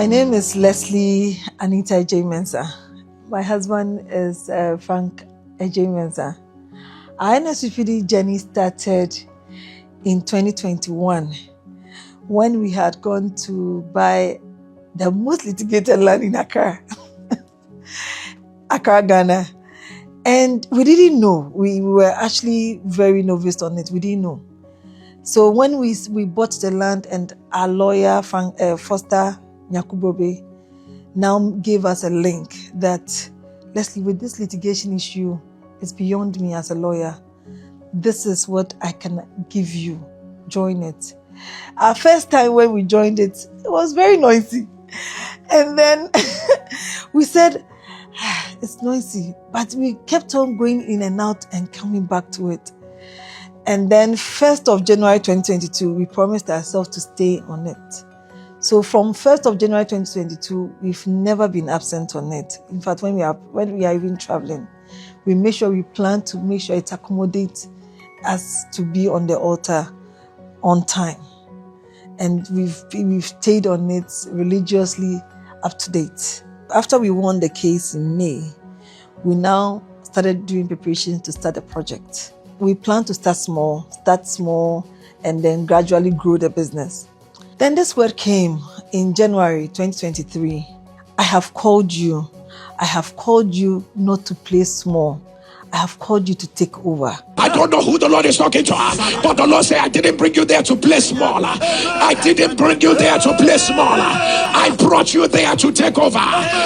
My name is Leslie Anita J. Mensah. My husband is Frank J. Mensah. Our NSPPD journey started in 2021 when we had gone to buy the most litigated land in Accra, Ghana. And we didn't know. We were actually very novice on it. We didn't know. So when we bought the land, and our lawyer, Frank, Foster Nyakubobe, now gave us a link that, Leslie, with this litigation issue, it's beyond me as a lawyer. This is what I can give you. Join it. Our first time when we joined it, it was very noisy. And then we said, it's noisy, but we kept on going in and out and coming back to it. And then 1st of January 2022, we promised ourselves to stay on it. So from 1st of January 2022, we've never been absent on it. In fact, when we are even traveling, we make sure we plan to make sure it accommodates us to be on the altar on time. And we've stayed on it religiously up to date. After we won the case in May, we now started doing preparations to start the project. We plan to start small, and then gradually grow the business. Then this word came in January 2023. I have called you. I have called you not to play small. I have called you to take over. I don't know who the Lord is talking to, but the Lord said, I didn't bring you there to play smaller. I didn't bring you there to play smaller. I brought you there to take over.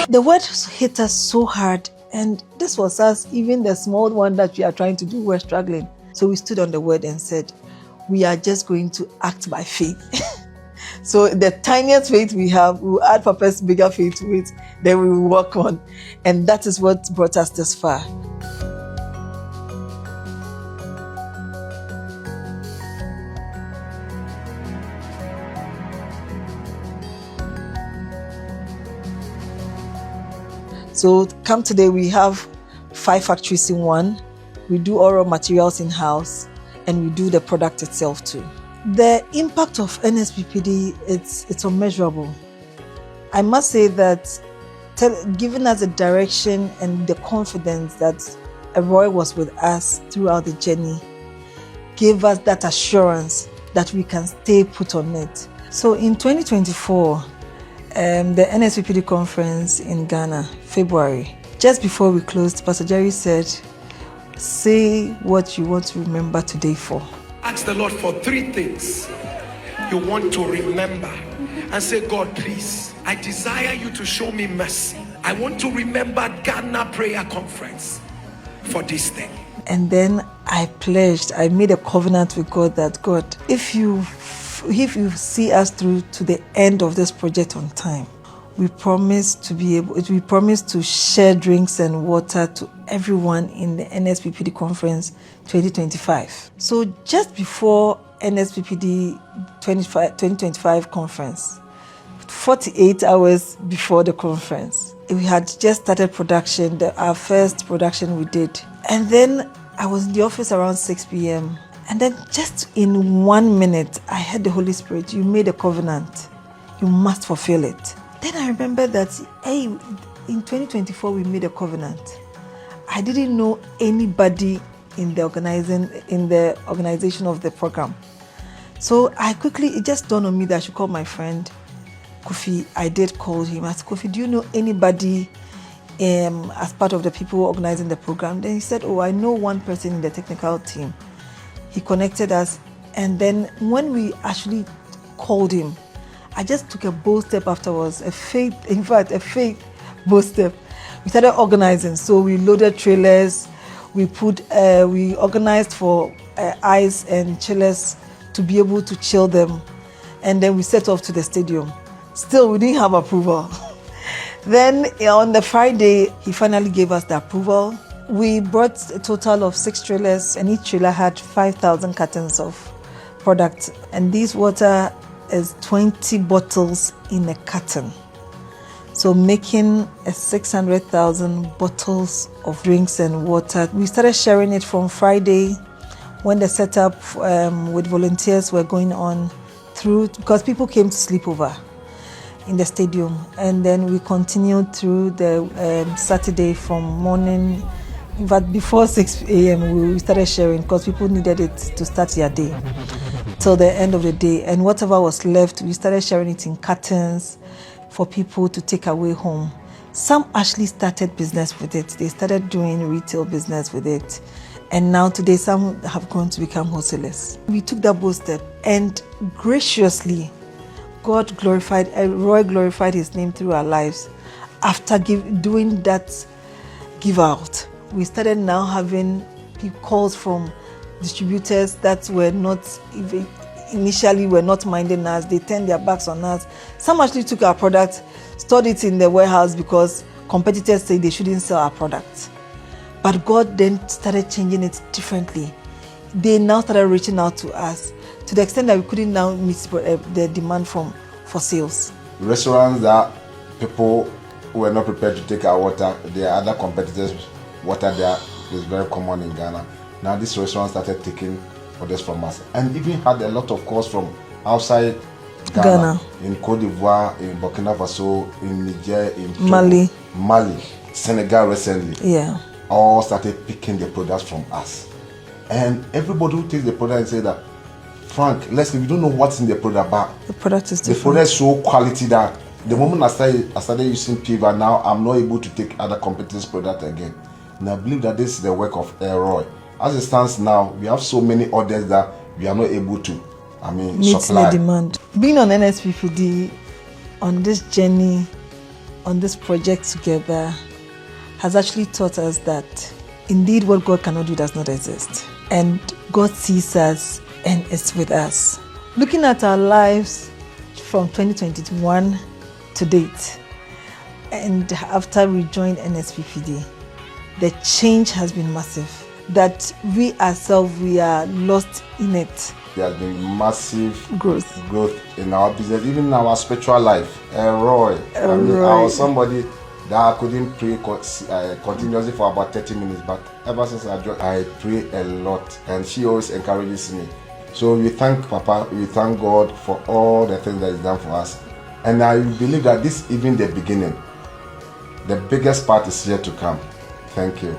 The word hit us so hard, and this was us, even the small one that we are trying to do, we're struggling. So we stood on the word and said, we are just going to act by faith. So the tiniest faith we have, we'll add Papa's bigger faith to it, then we will work on. And that is what brought us this far. So come today, we have 5 factories in one. We do all raw materials in-house, and we do the product itself too. The impact of NSPPD, it's unmeasurable. I must say that giving us a direction and the confidence that Roy was with us throughout the journey gave us that assurance that we can stay put on it. So in 2024, the NSPPD conference in Ghana, February, just before we closed, Pastor Jerry said, say what you want to remember today for. Ask the Lord for 3 things you want to remember and say, God, please, I desire you to show me mercy. I want to remember Ghana Prayer Conference for this thing. And then I made a covenant with God that, God, if you see us through to the end of this project on time, we promise to share drinks and water to everyone in the NSPPD conference 2025. So just before NSPPD 2025 conference, 48 hours before the conference, we had just started production, our first production we did. And then I was in the office around 6 p.m. And then just in 1 minute, I heard the Holy Spirit, you made a covenant. You must fulfill it. Then I remember that, hey, in 2024, we made a covenant. I didn't know anybody in the organization of the program. So it just dawned on me that I should call my friend, Kofi. I did call him. I said, Kofi, do you know anybody as part of the people organizing the program? Then he said, oh, I know one person in the technical team. He connected us, and then when we actually called him, I just took a bold step afterwards, a faith bold step. We started organizing, so we loaded trailers, we organized for ice and chillers to be able to chill them, and then we set off to the stadium. Still, we didn't have approval. Then on the Friday, he finally gave us the approval. We brought a total of 6 trailers, and each trailer had 5,000 cartons of product. And this water is 20 bottles in a carton. So making 600,000 bottles of drinks and water. We started sharing it from Friday when the setup with volunteers were going on through, because people came to sleep over. in the stadium, and then we continued through the Saturday from morning. But before 6 a.m. we started sharing because people needed it to start their day till the end of the day. And whatever was left, we started sharing it in cartons for people to take away home. Some actually started business with it. They started doing retail business with it. And now today, some have gone to become wholesalers. We took that bold step, and graciously, God glorified, Roy glorified his name through our lives. After doing that give out, we started now having calls from distributors that were not initially were not minding us. They turned their backs on us. Some actually took our product, stored it in the warehouse because competitors say they shouldn't sell our product. But God then started changing it differently. They now started reaching out to us to the extent that we couldn't now meet the demand for sales. Restaurants that people were not prepared to take our water, there are other competitors' water there is very common in Ghana. Now this restaurant started taking orders from us, and even had a lot of calls from outside Ghana. In Cote d'Ivoire, in Burkina Faso, in Niger, in Togo, Mali, Senegal recently. Yeah. All started picking the products from us. And everybody who takes the product and say that, Frank, Leslie, we don't know what's in the product, but the product is different. The product is so quality that the moment I started using Piva, now I'm not able to take other competitors' product again. And I believe that this is the work of Roy. As it stands now, we have so many orders that we are not able to, meet supply. the demand. Being on NSPPD, on this journey, on this project together, has actually taught us that indeed what God cannot do does not exist. And God sees us and is with us. Looking at our lives from 2021 to date, and after we joined NSPPD, the change has been massive. That we ourselves, we are lost in it. There has been massive growth in our business, even in our spiritual life. Roy, I was somebody that I couldn't pray continuously for about 30 minutes, but ever since I pray a lot, and she always encourages me. So we thank Papa, we thank God for all the things that He's done for us. And I believe that this is even the beginning. The biggest part is yet to come. Thank you.